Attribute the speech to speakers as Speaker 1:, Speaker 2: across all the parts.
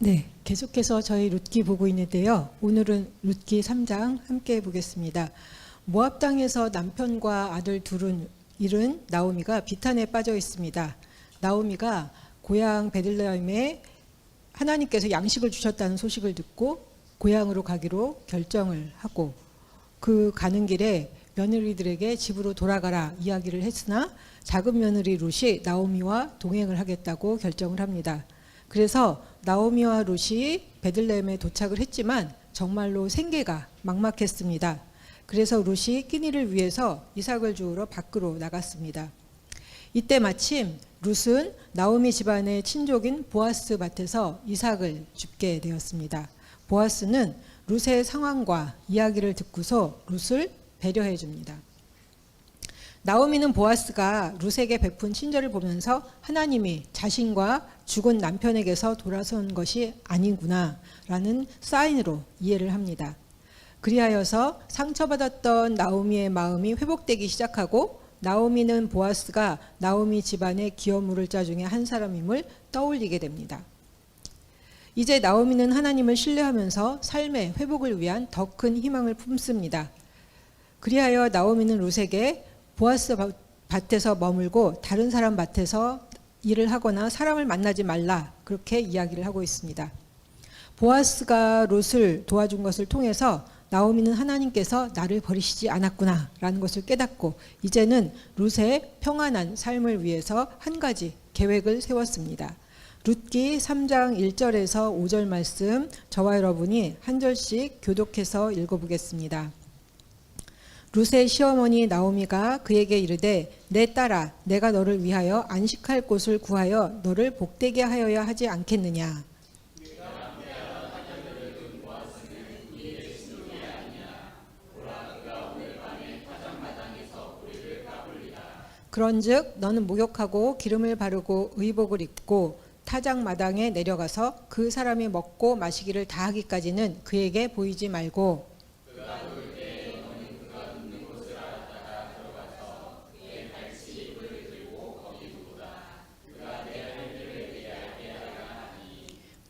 Speaker 1: 네, 계속해서 저희 룻기 보고 있는데요. 오늘은 룻기 3장 함께 보겠습니다. 모압 땅에서 남편과 아들 둘은 잃은 나오미가 비탄에 빠져 있습니다. 나오미가 고향 베들레헴에 하나님께서 양식을 주셨다는 소식을 듣고 고향으로 가기로 결정을 하고 그 가는 길에 며느리들에게 집으로 돌아가라 이야기를 했으나 작은 며느리 룻이 나오미와 동행을 하겠다고 결정을 합니다. 그래서 나오미와 룻이 베들레헴에 도착을 했지만 정말로 생계가 막막했습니다. 그래서 룻이 끼니를 위해서 이삭을 주우러 밖으로 나갔습니다. 이때 마침 룻은 나오미 집안의 친족인 보아스 밭에서 이삭을 줍게 되었습니다. 보아스는 룻의 상황과 이야기를 듣고서 룻을 배려해 줍니다. 나오미는 보아스가 룻에게 베푼 친절을 보면서 하나님이 자신과 죽은 남편에게서 돌아선 것이 아니구나 라는 사인으로 이해를 합니다. 그리하여서 상처받았던 나오미의 마음이 회복되기 시작하고 나오미는 보아스가 나오미 집안의 기업물을 자 중에 한 사람임을 떠올리게 됩니다. 이제 나오미는 하나님을 신뢰하면서 삶의 회복을 위한 더 큰 희망을 품습니다. 그리하여 나오미는 룻에게 보아스 밭에서 머물고 다른 사람 밭에서 일을 하거나 사람을 만나지 말라 그렇게 이야기를 하고 있습니다. 보아스가 룻을 도와준 것을 통해서 나오미는 하나님께서 나를 버리시지 않았구나 라는 것을 깨닫고 이제는 룻의 평안한 삶을 위해서 한 가지 계획을 세웠습니다. 룻기 3장 1절에서 5절 말씀 저와 여러분이 한 절씩 교독해서 읽어보겠습니다. 룻의 시어머니 나오미가 그에게 이르되 내 딸아 내가 너를 위하여 안식할 곳을 구하여 너를 복되게 하여야 하지 않겠느냐. 그런즉 너는 목욕하고 기름을 바르고 의복을 입고 타작 마당에 내려가서 그 사람이 먹고 마시기를 다 하기까지는 그에게 보이지 말고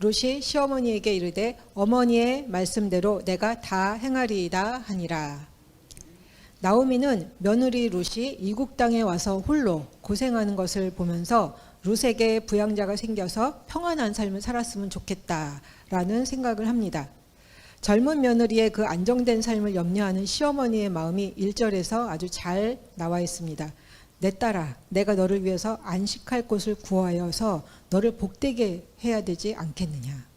Speaker 1: 룻이 시어머니에게 이르되 어머니의 말씀대로 내가 다 행하리이다 하니라. 나오미는 며느리 룻이 이국 땅에 와서 홀로 고생하는 것을 보면서 룻에게 부양자가 생겨서 평안한 삶을 살았으면 좋겠다라는 생각을 합니다. 젊은 며느리의 그 안정된 삶을 염려하는 시어머니의 마음이 1절에서 아주 잘 나와 있습니다. 내 딸아 내가 너를 위해서 안식할 곳을 구하여서 너를 복되게 해야 되지 않겠느냐.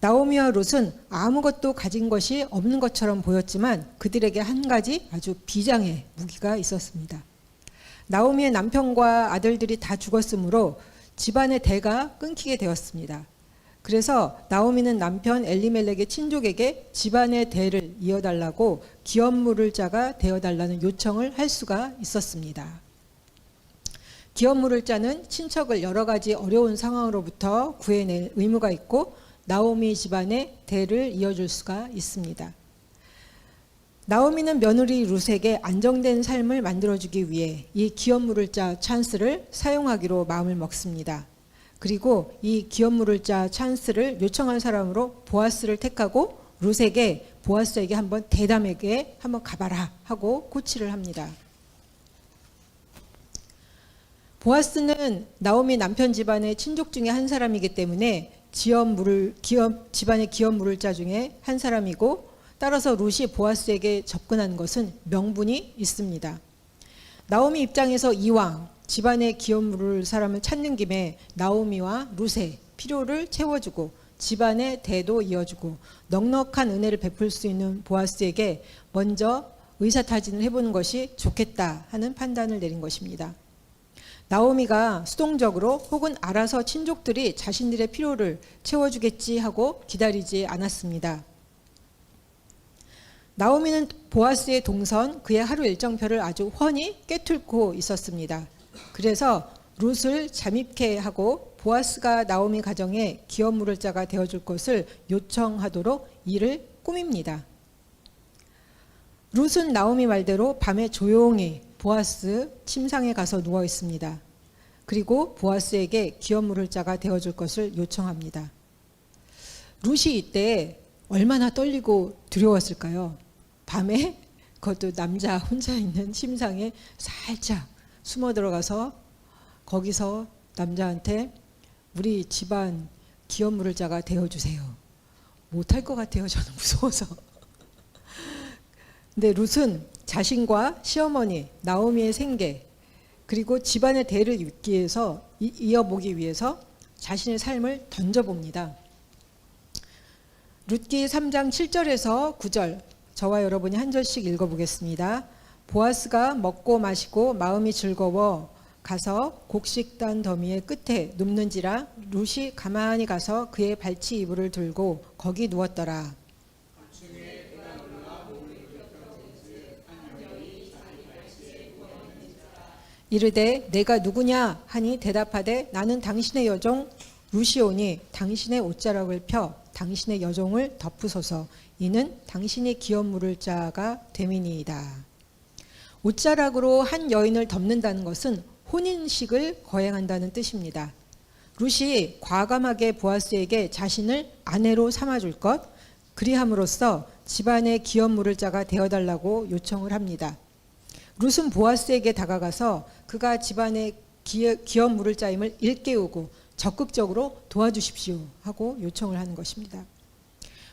Speaker 1: 나오미와 룻은 아무것도 가진 것이 없는 것처럼 보였지만 그들에게 한 가지 아주 비장의 무기가 있었습니다. 나오미의 남편과 아들들이 다 죽었으므로 집안의 대가 끊기게 되었습니다. 그래서 나오미는 남편 엘리멜렉의 친족에게 집안의 대를 이어달라고 기업물을 자가 되어달라는 요청을 할 수가 있었습니다. 기업물을 자는 친척을 여러 가지 어려운 상황으로부터 구해낼 의무가 있고 나오미 집안의 대를 이어줄 수가 있습니다. 나오미는 며느리 룻에게 안정된 삶을 만들어주기 위해 이 기업물을 자 찬스를 사용하기로 마음을 먹습니다. 그리고 이 기업물을 자 찬스를 요청한 사람으로 보아스를 택하고 룻에게 보아스에게 한번 대담하게 한번 가봐라 하고 코치를 합니다. 보아스는 나오미 남편 집안의 친족 중에 한 사람이기 때문에 집안의 기업물을 자 중에 한 사람이고 따라서 룻이 보아스에게 접근한 것은 명분이 있습니다. 나오미 입장에서 이왕 집안의 기업물을 사람을 찾는 김에 나오미와 룻의 필요를 채워주고 집안의 대도 이어주고 넉넉한 은혜를 베풀 수 있는 보아스에게 먼저 의사타진을 해보는 것이 좋겠다 하는 판단을 내린 것입니다. 나오미가 수동적으로 혹은 알아서 친족들이 자신들의 필요를 채워주겠지 하고 기다리지 않았습니다. 나오미는 보아스의 동선, 그의 하루 일정표를 아주 훤히 꿰뚫고 있었습니다. 그래서 룻을 잠입케 하고 보아스가 나오미 가정에 기업물을 자가 되어줄 것을 요청하도록 이를 꾸밉니다. 룻은 나오미 말대로 밤에 조용히 보아스 침상에 가서 누워 있습니다. 그리고 보아스에게 기업물을 자가 되어줄 것을 요청합니다. 룻이 이때 얼마나 떨리고 두려웠을까요? 밤에 그것도 남자 혼자 있는 침상에 살짝 숨어 들어가서 거기서 남자한테 우리 집안 기업 물을 자가 되어주세요. 못할 것 같아요. 저는 무서워서. 근데 룻은 자신과 시어머니 나오미의 생계 그리고 집안의 대를 이어보기 위해서 자신의 삶을 던져봅니다. 룻기 3장 7절에서 9절 저와 여러분이 한 절씩 읽어보겠습니다. 보아스가 먹고 마시고 마음이 즐거워 가서 곡식단 더미의 끝에 눕는지라 룻이 가만히 가서 그의 발치 이불을 들고 거기 누웠더라. 이르되 내가 누구냐 하니 대답하되 나는 당신의 여종 룻이오니 당신의 옷자락을 펴 당신의 여종을 덮으소서. 이는 당신이 기업 물을 자가 됨이니이다. 옷자락으로 한 여인을 덮는다는 것은 혼인식을 거행한다는 뜻입니다. 룻이 과감하게 보아스에게 자신을 아내로 삼아줄 것, 그리함으로써 집안의 기업 물을 자가 되어달라고 요청을 합니다. 룻은 보아스에게 다가가서 그가 집안의 기업 물을 자임을 일깨우고 적극적으로 도와주십시오 하고 요청을 하는 것입니다.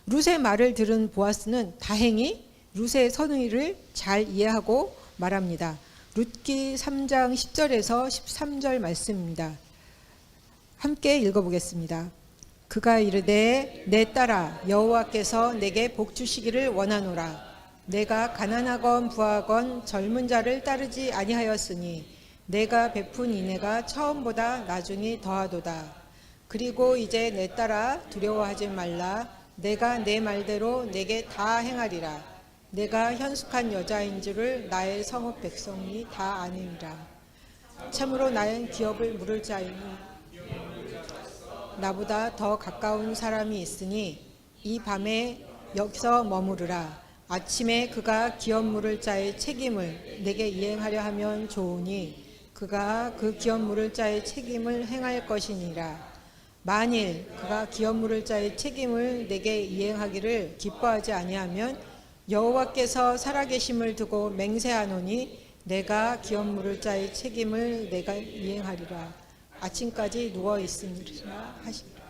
Speaker 1: 룻의 말을 들은 보아스는 다행히 룻의 선의를 잘 이해하고 말합니다. 룻기 3장 10절에서 13절 말씀입니다. 함께 읽어보겠습니다. 그가 이르되 내 딸아 여호와께서 내게 복 주시기를 원하노라. 내가 가난하건 부하건 젊은 자를 따르지 아니하였으니 내가 베푼 인애가 처음보다 나중이 더하도다. 그리고 이제 내 딸아 두려워하지 말라. 내가 내 말대로 내게 다 행하리라. 내가 현숙한 여자인 줄을 나의 성읍 백성이 다 아니라. 참으로 나는 기업을 물을 자이니 나보다 더 가까운 사람이 있으니 이 밤에 여기서 머무르라. 아침에 그가 기업 물을 자의 책임을 내게 이행하려 하면 좋으니 그가 그 기업 물을 자의 책임을 행할 것이니라. 만일 그가 기업 물을 자의 책임을 내게 이행하기를 기뻐하지 아니하면 여호와께서 살아계심을 두고 맹세하노니 내가 기업 물을 자의 책임을 내가 이행하리라. 아침까지 누워 있으리라 하시니라.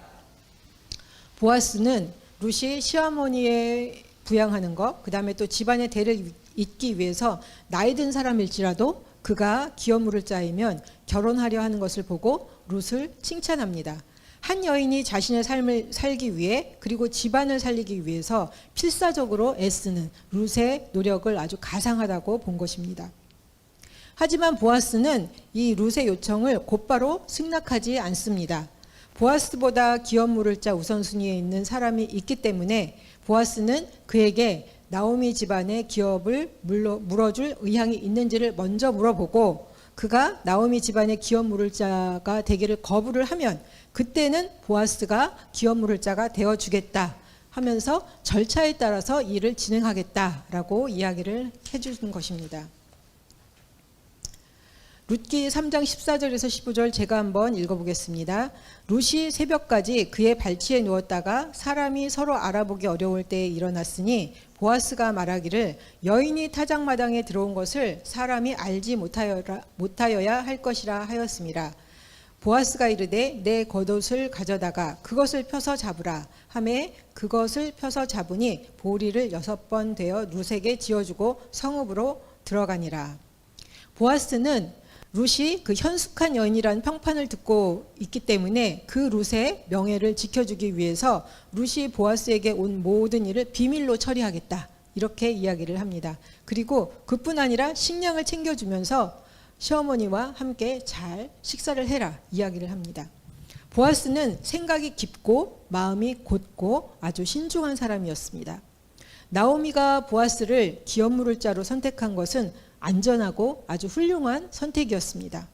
Speaker 1: 보아스는 룻이 시어머니의 부양하는 것, 그 다음에 또 집안의 대를 잇기 위해서 나이 든 사람일지라도 그가 기업 물을 자이면 결혼하려 하는 것을 보고 룻을 칭찬합니다. 한 여인이 자신의 삶을 살기 위해 그리고 집안을 살리기 위해서 필사적으로 애쓰는 룻의 노력을 아주 가상하다고 본 것입니다. 하지만 보아스는 이 룻의 요청을 곧바로 승낙하지 않습니다. 보아스보다 기업 물을 자 우선순위에 있는 사람이 있기 때문에 보아스는 그에게 나오미 집안의 기업을 물어줄 의향이 있는지를 먼저 물어보고 그가 나오미 집안의 기업 물을 자가 되기를 거부를 하면 그때는 보아스가 기업 물을 자가 되어주겠다 하면서 절차에 따라서 일을 진행하겠다라고 이야기를 해주는 것입니다. 룻기 3장 14절에서 15절 제가 한번 읽어보겠습니다. 룻이 새벽까지 그의 발치에 누웠다가 사람이 서로 알아보기 어려울 때에 일어났으니 보아스가 말하기를 여인이 타작마당에 들어온 것을 사람이 알지 못하여야 할 것이라 하였습니다. 보아스가 이르되 내 겉옷을 가져다가 그것을 펴서 잡으라 하매 그것을 펴서 잡으니 보리를 6번 되어 룻에게 지어주고 성읍으로 들어가니라. 보아스는 룻이 그 현숙한 여인이라는 평판을 듣고 있기 때문에 그 룻의 명예를 지켜주기 위해서 룻이 보아스에게 온 모든 일을 비밀로 처리하겠다 이렇게 이야기를 합니다. 그리고 그뿐 아니라 식량을 챙겨주면서 시어머니와 함께 잘 식사를 해라 이야기를 합니다. 보아스는 생각이 깊고 마음이 곧고 아주 신중한 사람이었습니다. 나오미가 보아스를 기업 물을 자로 선택한 것은 안전하고 아주 훌륭한 선택이었습니다.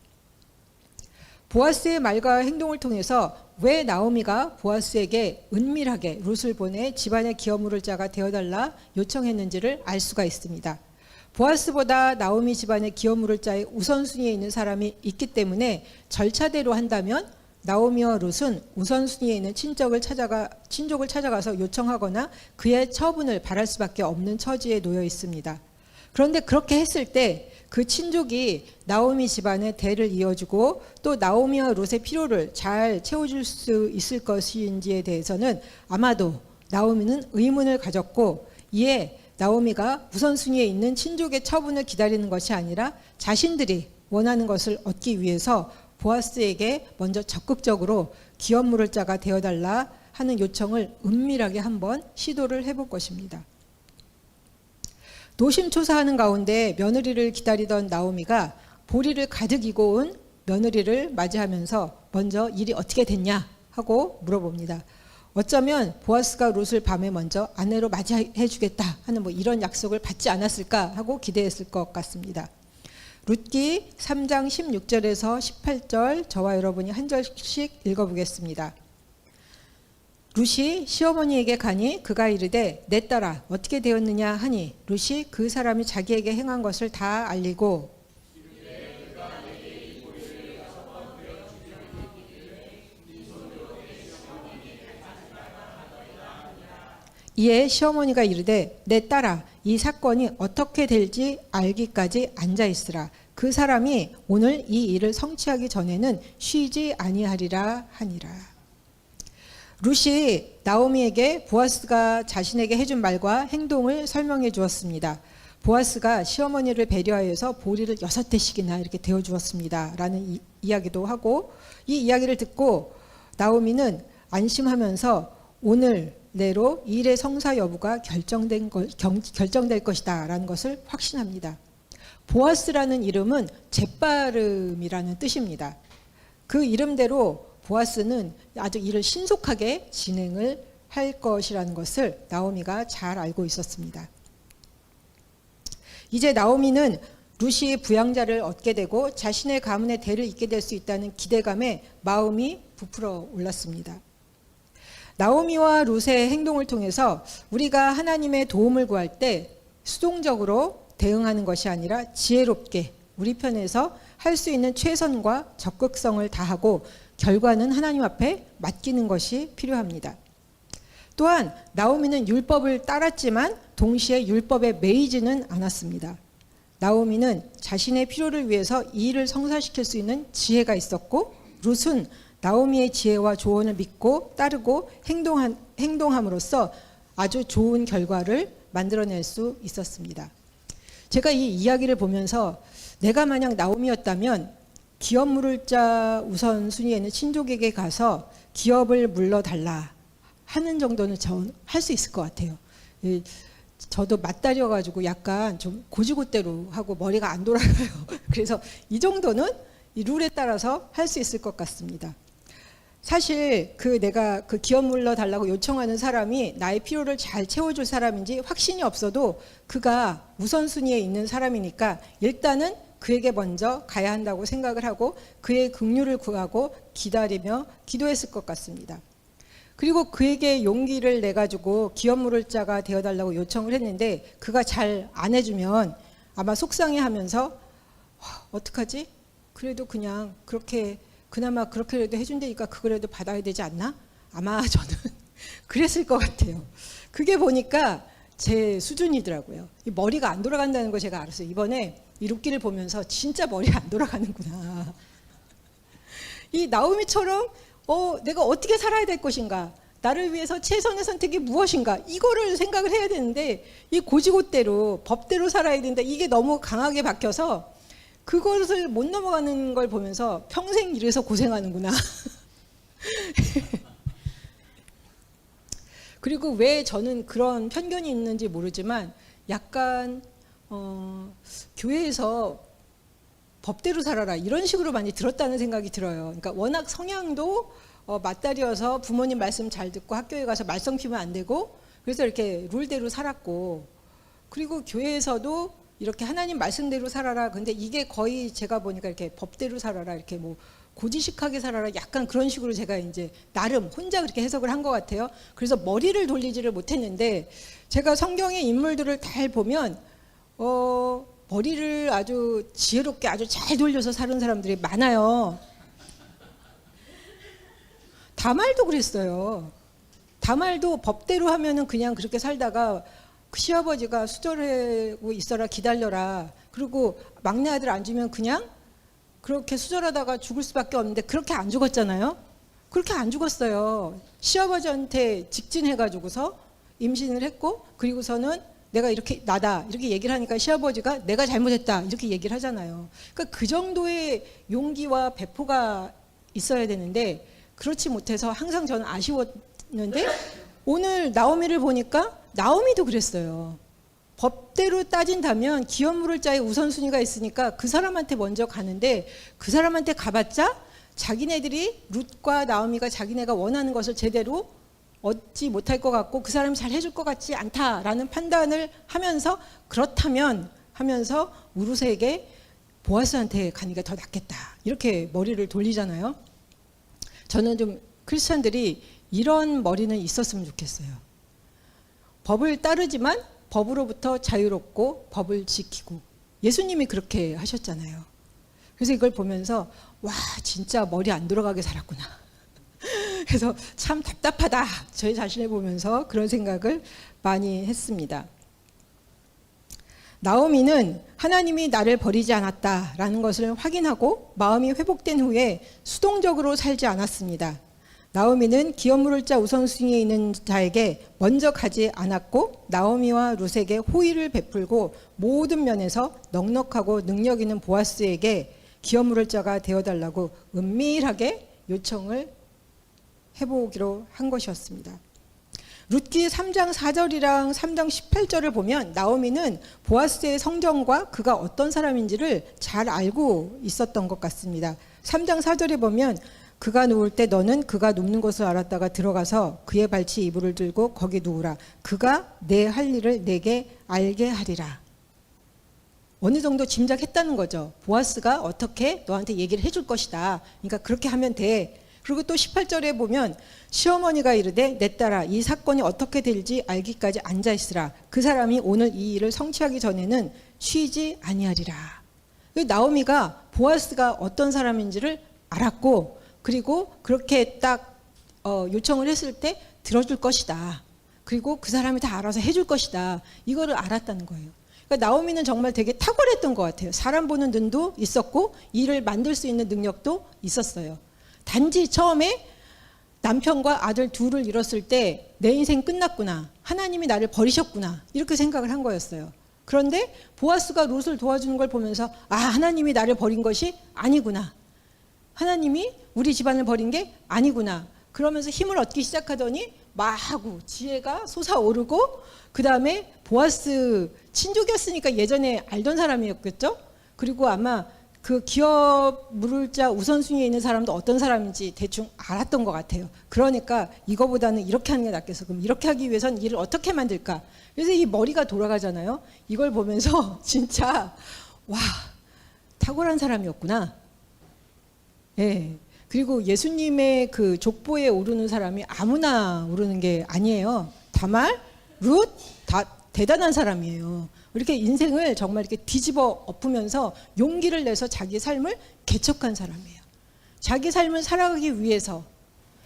Speaker 1: 보아스의 말과 행동을 통해서 왜 나오미가 보아스에게 은밀하게 룻을 보내 집안의 기업 물을 자가 되어달라 요청했는지를 알 수가 있습니다. 보아스보다 나오미 집안의 기업 물을 자의 우선순위에 있는 사람이 있기 때문에 절차대로 한다면 나오미와 룻은 우선순위에 있는 친족을 찾아가서 요청하거나 그의 처분을 바랄 수밖에 없는 처지에 놓여 있습니다. 그런데 그렇게 했을 때 그 친족이 나오미 집안의 대를 이어주고 또 나오미와 룻의 필요를 잘 채워줄 수 있을 것인지에 대해서는 아마도 나오미는 의문을 가졌고, 이에 나오미가 우선순위에 있는 친족의 처분을 기다리는 것이 아니라 자신들이 원하는 것을 얻기 위해서 보아스에게 먼저 적극적으로 기업물을 자가 되어달라 하는 요청을 은밀하게 한번 시도를 해볼 것입니다. 노심초사하는 가운데 며느리를 기다리던 나오미가 보리를 가득 이고 온 며느리를 맞이하면서 먼저 일이 어떻게 됐냐 하고 물어봅니다. 어쩌면 보아스가 룻을 밤에 먼저 아내로 맞이해 주겠다 하는 이런 약속을 받지 않았을까 하고 기대했을 것 같습니다. 룻기 3장 16절에서 18절, 저와 여러분이 한 절씩 읽어보겠습니다. 룻이 시어머니에게 가니 그가 이르되 내 딸아 어떻게 되었느냐 하니 룻이 그 사람이 자기에게 행한 것을 다 알리고 이에 시어머니가 이르되 내 딸아 이 사건이 어떻게 될지 알기까지 앉아 있으라. 그 사람이 오늘 이 일을 성취하기 전에는 쉬지 아니하리라 하니라. 룻이 나오미에게 보아스가 자신에게 해준 말과 행동을 설명해 주었습니다. 보아스가 시어머니를 배려하여서 보리를 6대씩이나 이렇게 데워 주었습니다 라는 이야기도 하고, 이 이야기를 듣고 나오미는 안심하면서 오늘 내로 일의 성사 여부가 결정될 것이다 라는 것을 확신합니다. 보아스라는 이름은 재빠름이라는 뜻입니다. 그 이름대로 보아스는 아주 일을 신속하게 진행을 할 것이라는 것을 나오미가 잘 알고 있었습니다. 이제 나오미는 룻이 부양자를 얻게 되고 자신의 가문의 대를 잇게 될 수 있다는 기대감에 마음이 부풀어 올랐습니다. 나오미와 룻의 행동을 통해서 우리가 하나님의 도움을 구할 때 수동적으로 대응하는 것이 아니라 지혜롭게 우리 편에서 할 수 있는 최선과 적극성을 다하고 결과는 하나님 앞에 맡기는 것이 필요합니다. 또한 나오미는 율법을 따랐지만 동시에 율법에 매이지는 않았습니다. 나오미는 자신의 필요를 위해서 이 일을 성사시킬 수 있는 지혜가 있었고, 룻은 나오미의 지혜와 조언을 믿고 따르고 행동함으로써 아주 좋은 결과를 만들어낼 수 있었습니다. 제가 이 이야기를 보면서 내가 만약 나오미였다면 기업 물을 자 우선순위에는 친족에게 가서 기업을 물러달라 하는 정도는 할 수 있을 것 같아요. 저도 맞다려가지고 약간 좀 고지고대로 하고 머리가 안 돌아가요. 그래서 이 정도는 이 룰에 따라서 할 수 있을 것 같습니다. 사실 내가 그 기업 물러달라고 요청하는 사람이 나의 필요를 잘 채워줄 사람인지 확신이 없어도 그가 우선순위에 있는 사람이니까 일단은 그에게 먼저 가야 한다고 생각을 하고 그의 긍휼을 구하고 기다리며 기도했을 것 같습니다. 그리고 그에게 용기를 내가지고 기업 물을 자가 되어달라고 요청을 했는데 그가 잘 안 해주면 아마 속상해하면서 어떡하지? 그래도 그냥 그나마 그렇게라도 해준다니까 그거라도 받아야 되지 않나? 아마 저는 그랬을 것 같아요. 그게 보니까 제 수준이더라고요. 이 머리가 안 돌아간다는 거 제가 알았어요. 이번에 이 룻기를 보면서 진짜 머리가 안 돌아가는구나. 이 나오미처럼 내가 어떻게 살아야 될 것인가, 나를 위해서 최선의 선택이 무엇인가, 이거를 생각을 해야 되는데 이 고지고대로 법대로 살아야 된다, 이게 너무 강하게 박혀서 그것을 못 넘어가는 걸 보면서 평생 이래서 고생하는구나. 그리고 왜 저는 그런 편견이 있는지 모르지만 약간 교회에서 법대로 살아라 이런 식으로 많이 들었다는 생각이 들어요. 그러니까 워낙 성향도 맞다리여서 부모님 말씀 잘 듣고 학교에 가서 말썽 피우면 안 되고 그래서 이렇게 룰대로 살았고, 그리고 교회에서도 이렇게 하나님 말씀대로 살아라. 근데 이게 거의 제가 보니까 이렇게 법대로 살아라, 이렇게 뭐 고지식하게 살아라, 약간 그런 식으로 제가 이제 나름 혼자 그렇게 해석을 한 것 같아요. 그래서 머리를 돌리지를 못했는데 제가 성경의 인물들을 잘 보면 머리를 아주 지혜롭게 아주 잘 돌려서 사는 사람들이 많아요. 다말도 그랬어요. 다말도 법대로 하면은 그냥 그렇게 살다가 그 시아버지가 수절하고 있어라, 기다려라. 그리고 막내 아들 안 주면 그냥 그렇게 수절하다가 죽을 수밖에 없는데 그렇게 안 죽었잖아요. 그렇게 안 죽었어요. 시아버지한테 직진해가지고서 임신을 했고, 그리고서는 내가 이렇게 나다 이렇게 얘기를 하니까 시아버지가 내가 잘못했다 이렇게 얘기를 하잖아요. 그러니까 그 정도의 용기와 배포가 있어야 되는데 그렇지 못해서 항상 저는 아쉬웠는데, 오늘 나오미를 보니까 나오미도 그랬어요. 법대로 따진다면 기업 물을 자의 우선순위가 있으니까 그 사람한테 먼저 가는데, 그 사람한테 가봤자 자기네들이 룻과 나오미가 자기네가 원하는 것을 제대로 얻지 못할 것 같고 그 사람이 잘 해줄 것 같지 않다라는 판단을 하면서, 그렇다면 하면서 우르스에게 보아스한테 가는 게 더 낫겠다 이렇게 머리를 돌리잖아요. 저는 좀 크리스찬들이 이런 머리는 있었으면 좋겠어요. 법을 따르지만 법으로부터 자유롭고 법을 지키고, 예수님이 그렇게 하셨잖아요. 그래서 이걸 보면서 와, 진짜 머리 안 돌아가게 살았구나. 그래서 참 답답하다, 저희 자신을 보면서 그런 생각을 많이 했습니다. 나오미는 하나님이 나를 버리지 않았다라는 것을 확인하고 마음이 회복된 후에 수동적으로 살지 않았습니다. 나오미는 기업 물을 자 우선순위에 있는 자에게 먼저 가지 않았고 나오미와 룻에게 호의를 베풀고 모든 면에서 넉넉하고 능력 있는 보아스에게 기업 물을 자가 되어달라고 은밀하게 요청을 해보기로 한 것이었습니다. 룻기 3장 4절이랑 3장 18절을 보면 나오미는 보아스의 성정과 그가 어떤 사람인지를 잘 알고 있었던 것 같습니다. 3장 4절에 보면 그가 누울 때 너는 그가 눕는 것을 알았다가 들어가서 그의 발치 이불을 들고 거기 누우라. 그가 내 할 일을 내게 알게 하리라. 어느 정도 짐작했다는 거죠. 보아스가 어떻게 너한테 얘기를 해줄 것이다. 그러니까 그렇게 하면 돼. 그리고 또 18절에 보면 시어머니가 이르되 내 딸아 이 사건이 어떻게 될지 알기까지 앉아있으라. 그 사람이 오늘 이 일을 성취하기 전에는 쉬지 아니하리라. 나오미가 보아스가 어떤 사람인지를 알았고, 그리고 그렇게 딱 요청을 했을 때 들어줄 것이다. 그리고 그 사람이 다 알아서 해줄 것이다. 이거를 알았다는 거예요. 그러니까 나오미는 정말 되게 탁월했던 것 같아요. 사람 보는 눈도 있었고 일을 만들 수 있는 능력도 있었어요. 단지 처음에 남편과 아들 둘을 잃었을 때 내 인생 끝났구나, 하나님이 나를 버리셨구나 이렇게 생각을 한 거였어요. 그런데 보아스가 룻을 도와주는 걸 보면서 아, 하나님이 나를 버린 것이 아니구나, 하나님이 우리 집안을 버린 게 아니구나, 그러면서 힘을 얻기 시작하더니 마하고 지혜가 솟아오르고, 그 다음에 보아스 친족이었으니까 예전에 알던 사람이었겠죠. 그리고 아마 그 기업 물을 자 우선순위에 있는 사람도 어떤 사람인지 대충 알았던 것 같아요. 그러니까 이거보다는 이렇게 하는 게 낫겠어. 그럼 이렇게 하기 위해선 일을 어떻게 만들까? 그래서 이 머리가 돌아가잖아요. 이걸 보면서 진짜 와, 탁월한 사람이었구나. 예. 그리고 예수님의 그 족보에 오르는 사람이 아무나 오르는 게 아니에요. 다말, 룻 다 대단한 사람이에요. 이렇게 인생을 정말 이렇게 뒤집어 엎으면서 용기를 내서 자기 삶을 개척한 사람이에요. 자기 삶을 살아가기 위해서,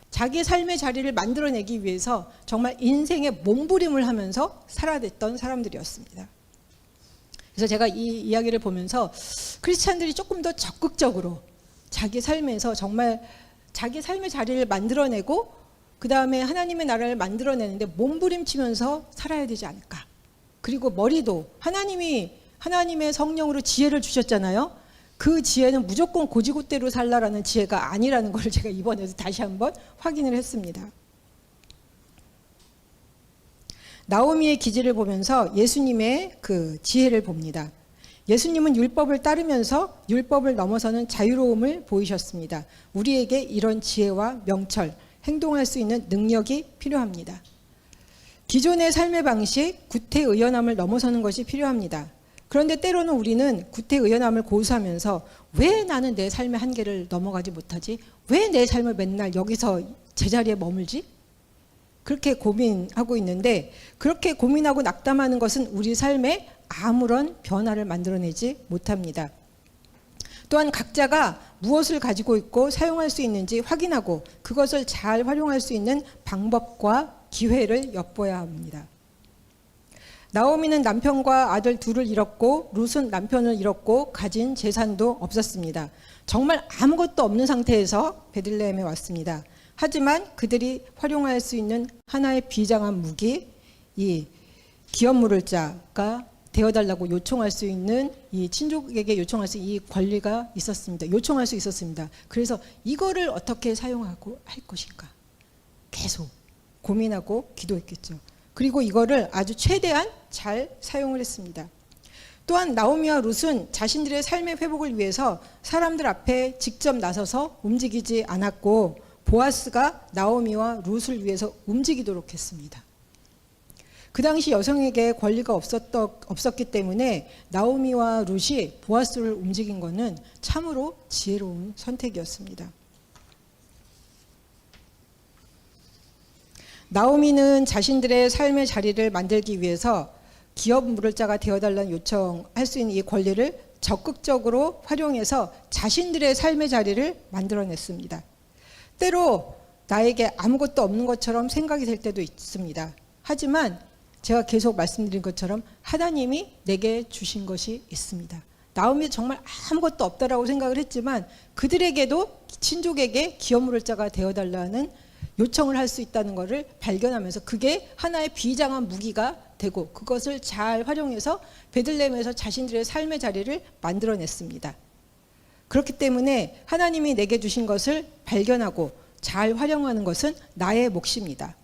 Speaker 1: 자기 삶의 자리를 만들어내기 위해서 정말 인생의 몸부림을 하면서 살아냈던 사람들이었습니다. 그래서 제가 이 이야기를 보면서 크리스찬들이 조금 더 적극적으로 자기 삶에서 정말 자기 삶의 자리를 만들어내고 그 다음에 하나님의 나라를 만들어내는데 몸부림치면서 살아야 되지 않을까. 그리고 머리도 하나님의 성령으로 지혜를 주셨잖아요. 그 지혜는 무조건 고지고대로 살라라는 지혜가 아니라는 걸 제가 이번에도 다시 한번 확인을 했습니다. 나오미의 기질을 보면서 예수님의 그 지혜를 봅니다. 예수님은 율법을 따르면서 율법을 넘어서는 자유로움을 보이셨습니다. 우리에게 이런 지혜와 명철, 행동할 수 있는 능력이 필요합니다. 기존의 삶의 방식, 구태의연함을 넘어서는 것이 필요합니다. 그런데 때로는 우리는 구태의연함을 고수하면서 왜 나는 내 삶의 한계를 넘어가지 못하지? 왜 내 삶을 맨날 여기서 제자리에 머물지? 그렇게 고민하고 있는데, 그렇게 고민하고 낙담하는 것은 우리 삶에 아무런 변화를 만들어내지 못합니다. 또한 각자가 무엇을 가지고 있고 사용할 수 있는지 확인하고 그것을 잘 활용할 수 있는 방법과 기회를 엿보아야 합니다. 나오미는 남편과 아들 둘을 잃었고 룻은 남편을 잃었고 가진 재산도 없었습니다. 정말 아무것도 없는 상태에서 베들레헴에 왔습니다. 하지만 그들이 활용할 수 있는 하나의 비장한 무기, 이 기업 물을 자가 되어달라고 요청할 수 있는, 이 친족에게 요청할 수 있는 이 권리가 있었습니다. 요청할 수 있었습니다. 그래서 이거를 어떻게 사용하고 할 것인가 계속 고민하고 기도했겠죠. 그리고 이거를 아주 최대한 잘 사용을 했습니다. 또한 나오미와 룻은 자신들의 삶의 회복을 위해서 사람들 앞에 직접 나서서 움직이지 않았고 보아스가 나오미와 룻을 위해서 움직이도록 했습니다. 그 당시 여성에게 권리가 없었기 때문에 나오미와 룻이 보아스를 움직인 것은 참으로 지혜로운 선택이었습니다. 나오미는 자신들의 삶의 자리를 만들기 위해서 기업 물을 자가 되어달라는 요청할 수 있는 이 권리를 적극적으로 활용해서 자신들의 삶의 자리를 만들어냈습니다. 때로 나에게 아무것도 없는 것처럼 생각이 될 때도 있습니다. 하지만 제가 계속 말씀드린 것처럼 하나님이 내게 주신 것이 있습니다. 나오미 정말 아무것도 없다라고 생각을 했지만 그들에게도 친족에게 기업 물을 자가 되어달라는 요청을 할 수 있다는 것을 발견하면서 그게 하나의 비장한 무기가 되고 그것을 잘 활용해서 베들레헴에서 자신들의 삶의 자리를 만들어냈습니다. 그렇기 때문에 하나님이 내게 주신 것을 발견하고 잘 활용하는 것은 나의 몫입니다.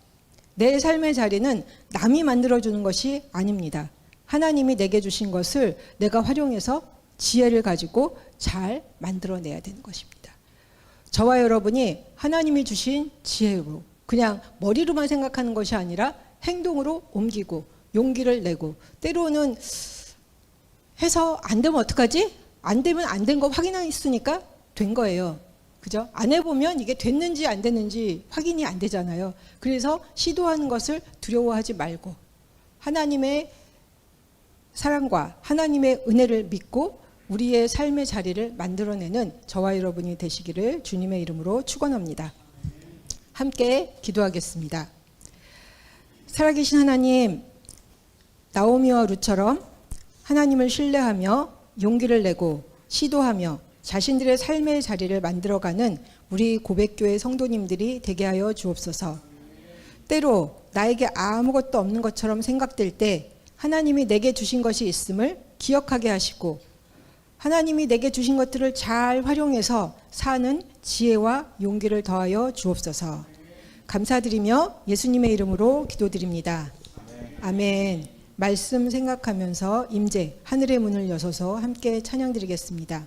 Speaker 1: 내 삶의 자리는 남이 만들어주는 것이 아닙니다. 하나님이 내게 주신 것을 내가 활용해서 지혜를 가지고 잘 만들어내야 되는 것입니다. 저와 여러분이 하나님이 주신 지혜로 그냥 머리로만 생각하는 것이 아니라 행동으로 옮기고 용기를 내고 때로는 해서 안 되면 어떡하지? 안 되면 안 된 거 확인했으니까 된 거예요. 그죠? 안 해보면 이게 됐는지 안 됐는지 확인이 안 되잖아요. 그래서 시도하는 것을 두려워하지 말고 하나님의 사랑과 하나님의 은혜를 믿고 우리의 삶의 자리를 만들어내는 저와 여러분이 되시기를 주님의 이름으로 축원합니다. 함께 기도하겠습니다. 살아계신 하나님, 나오미와 룻처럼 하나님을 신뢰하며 용기를 내고 시도하며 자신들의 삶의 자리를 만들어가는 우리 고백교회 성도님들이 되게 하여 주옵소서. 때로 나에게 아무것도 없는 것처럼 생각될 때 하나님이 내게 주신 것이 있음을 기억하게 하시고 하나님이 내게 주신 것들을 잘 활용해서 사는 지혜와 용기를 더하여 주옵소서. 감사드리며 예수님의 이름으로 기도드립니다. 아멘. 말씀 생각하면서 임재 하늘의 문을 여서서 함께 찬양드리겠습니다.